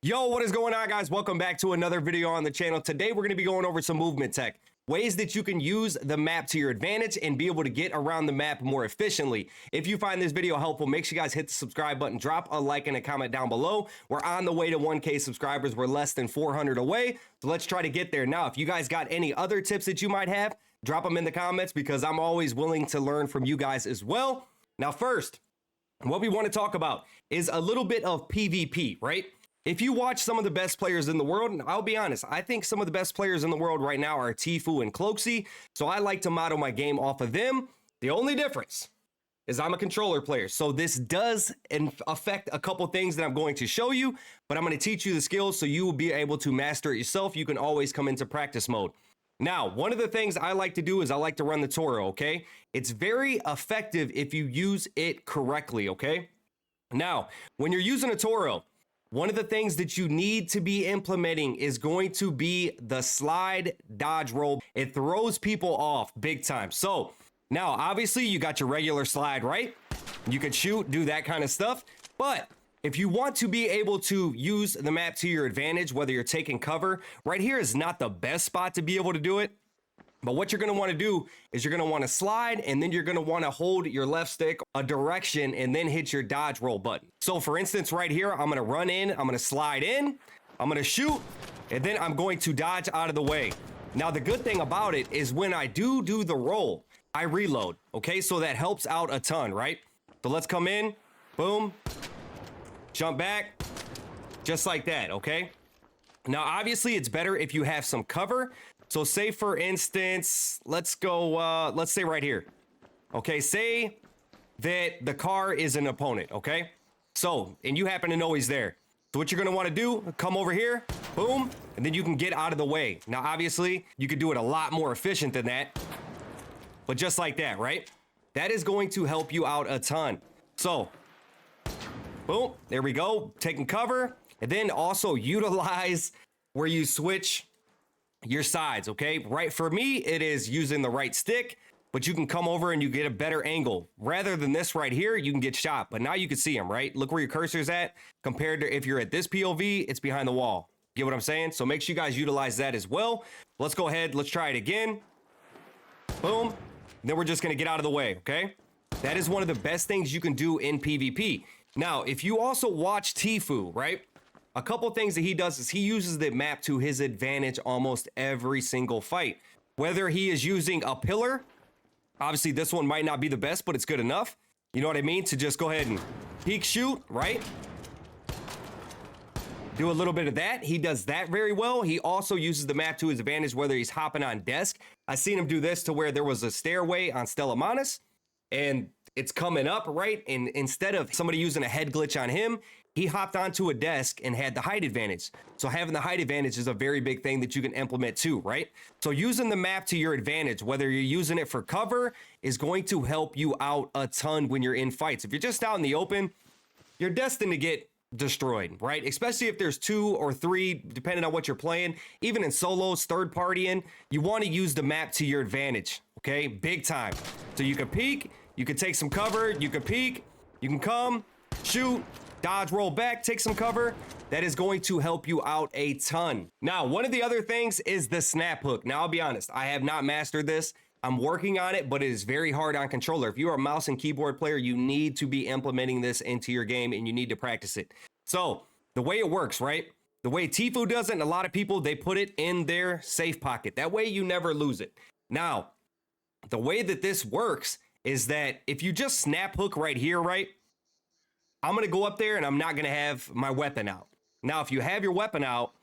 Yo, what is going on, guys? Welcome back to another video on the channel. Today, we're going to be going over some movement tech, ways that you can use the map to your advantage and be able to get around the map more efficiently. If you find this video helpful, make sure you guys hit the subscribe button, drop a like and a comment down below. We're on the way to 1K subscribers. We're less than 400 away, so let's try to get there. Now, if you guys got any other tips that you might have, drop them in the comments because I'm always willing to learn from you guys as well. Now, first, what we want to talk about is a little bit of PvP, right? If you watch some of the best players in the world, and I'll be honest, I think some of the best players in the world right now are Tfue and Cloaksy, so I like to model my game off of them. The only difference is I'm a controller player, so this does affect a couple things that I'm going to show you, but I'm going to teach you the skills so you will be able to master it yourself. You can always come into practice mode. Now, one of the things I like to do is I like to run the Toro, okay? It's very effective if you use it correctly, okay? Now, when you're using a Toro, one of the things that you need to be implementing is going to be the slide dodge roll. It throws people off big time. So now, obviously, you got your regular slide, right? You could shoot, do that kind of stuff. But if you want to be able to use the map to your advantage, whether you're taking cover, right here is not the best spot to be able to do it. But what you're going to want to do is you're going to want to slide, and then you're going to want to hold your left stick a direction and then hit your dodge roll button. So for instance, right here, I'm going to run in, I'm going to slide in, I'm going to shoot, and then I'm going to dodge out of the way. Now, the good thing about it is when I do the roll, I reload. Okay, so that helps out a ton, right? So let's come in, boom, jump back, just like that, okay? Now, obviously, it's better if you have some cover. So say, for instance, let's go, let's say right here. Okay, say that the car is an opponent, okay? So, and you happen to know he's there. So what you're gonna wanna do, come over here, boom, and then you can get out of the way. Now, obviously, you could do it a lot more efficient than that, but just like that, right? That is going to help you out a ton. So, boom, there we go, taking cover, and then also utilize where you switch your sides, okay? Right, for me, it is using the right stick, but you can come over and you get a better angle. Rather than this right here, you can get shot, but now you can see him, right? Look where your cursor's at, compared to if you're at this POV, it's behind the wall. Get what I'm saying? So make sure you guys utilize that as well. Let's go ahead, let's try it again. Boom. Then we're just gonna get out of the way, okay? That is one of the best things you can do in PvP. Now, if you also watch Tfue, right? A couple things that he does is he uses the map to his advantage almost every single fight. Whether he is using a pillar, obviously this one might not be the best, but it's good enough. You know what I mean? To just go ahead and peek shoot, right? Do a little bit of that. He does that very well. He also uses the map to his advantage, whether he's hopping on desk. I've seen him do this to where there was a stairway on Stella Maris, and it's coming up, right? And instead of somebody using a head glitch on him, he hopped onto a desk and had the height advantage. So having the height advantage is a very big thing that you can implement too, right? So using the map to your advantage, whether you're using it for cover, is going to help you out a ton when you're in fights. If you're just out in the open, you're destined to get destroyed, right? Especially if there's 2 or 3, depending on what you're playing. Even in solos, third partying, you want to use the map to your advantage, okay? Big time. So you can peek, you can take some cover, you can peek, you can come, shoot, dodge, roll back, take some cover. That is going to help you out a ton. Now, one of the other things is the snap hook. Now, I'll be honest, I have not mastered this. I'm working on it, but it is very hard on controller. If you are a mouse and keyboard player, you need to be implementing this into your game and you need to practice it. So the way it works, right? The way Tfue does it, and a lot of people, they put it in their safe pocket. That way you never lose it. Now, the way that this works is that if you just snap hook right here, right? I'm going to go up there and I'm not going to have my weapon out. Now, if you have your weapon out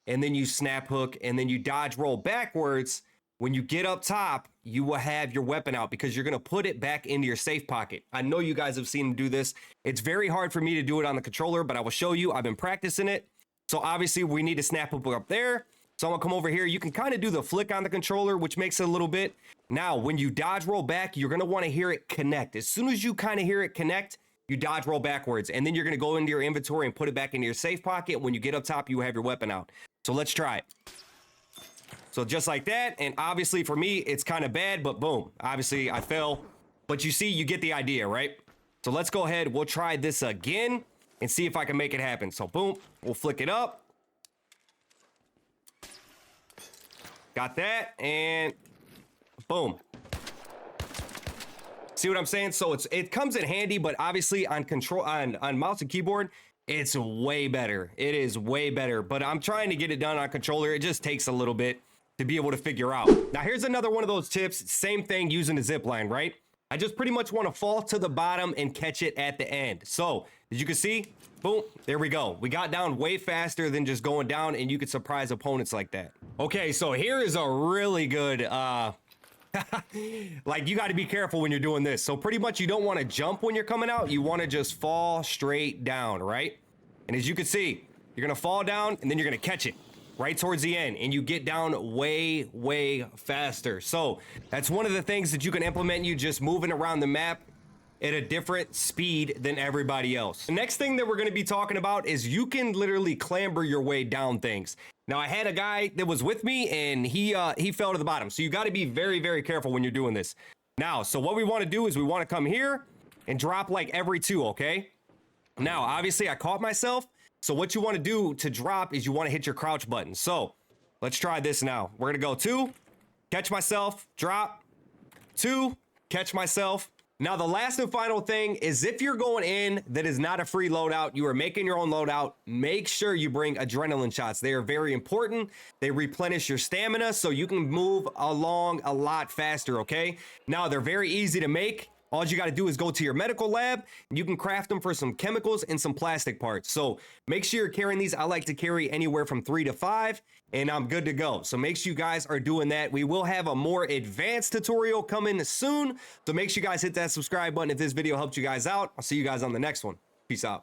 and then you snap hook and then you dodge roll backwards, when you get up top, you will have your weapon out because you're going to put it back into your safe pocket. I know you guys have seen him do this. It's very hard for me to do it on the controller, but I will show you. I've been practicing it. So obviously we need to snap hook up there. So I'm going to come over here. You can kind of do the flick on the controller, which makes it a little bit. Now, when you dodge roll back, you're going to want to hear it connect. As soon as you kind of hear it connect, you dodge roll backwards, and then you're going to go into your inventory and put it back into your safe pocket. When you get up top, you have your weapon out. So let's try it. So just like that, and obviously for me, it's kind of bad, but boom. Obviously, I fell, but you see, you get the idea, right? So let's go ahead. We'll try this again, and see if I can make it happen. So boom, we'll flick it up. Got that, and boom. See what I'm saying? So it comes in handy, but obviously on mouse and keyboard, it's way better. It is way better, but I'm trying to get it done on controller. It just takes a little bit to be able to figure out. Now here's another one of those tips. Same thing using the zip line, right? I just pretty much want to fall to the bottom and catch it at the end. So as you can see, boom, there we go. We got down way faster than just going down, and you could surprise opponents like that. Okay, so here is a really good, like you got to be careful when you're doing this. So pretty much you don't want to jump when you're coming out. You want to just fall straight down, right? And as you can see, you're going to fall down and then you're going to catch it right towards the end, and you get down way faster. So that's one of the things that you can implement, you just moving around the map at a different speed than everybody else. The next thing that we're going to be talking about is you can literally clamber your way down things. Now I had a guy that was with me, and he fell to the bottom. So you got to be very careful when you're doing this. Now, so what we want to do is we want to come here and drop like every 2, okay? Now, obviously I caught myself. So what you want to do to drop is you want to hit your crouch button. So let's try this now. We're going to go 2, catch myself, drop, 2, catch myself. Now, the last and final thing is if you're going in that is not a free loadout, you are making your own loadout, make sure you bring adrenaline shots. They are very important. They replenish your stamina so you can move along a lot faster, okay? Now, they're very easy to make. All you got to do is go to your medical lab, and you can craft them for some chemicals and some plastic parts. So make sure you're carrying these. I like to carry anywhere from 3 to 5, and I'm good to go. So make sure you guys are doing that. We will have a more advanced tutorial coming soon. So make sure you guys hit that subscribe button if this video helped you guys out. I'll see you guys on the next one. Peace out.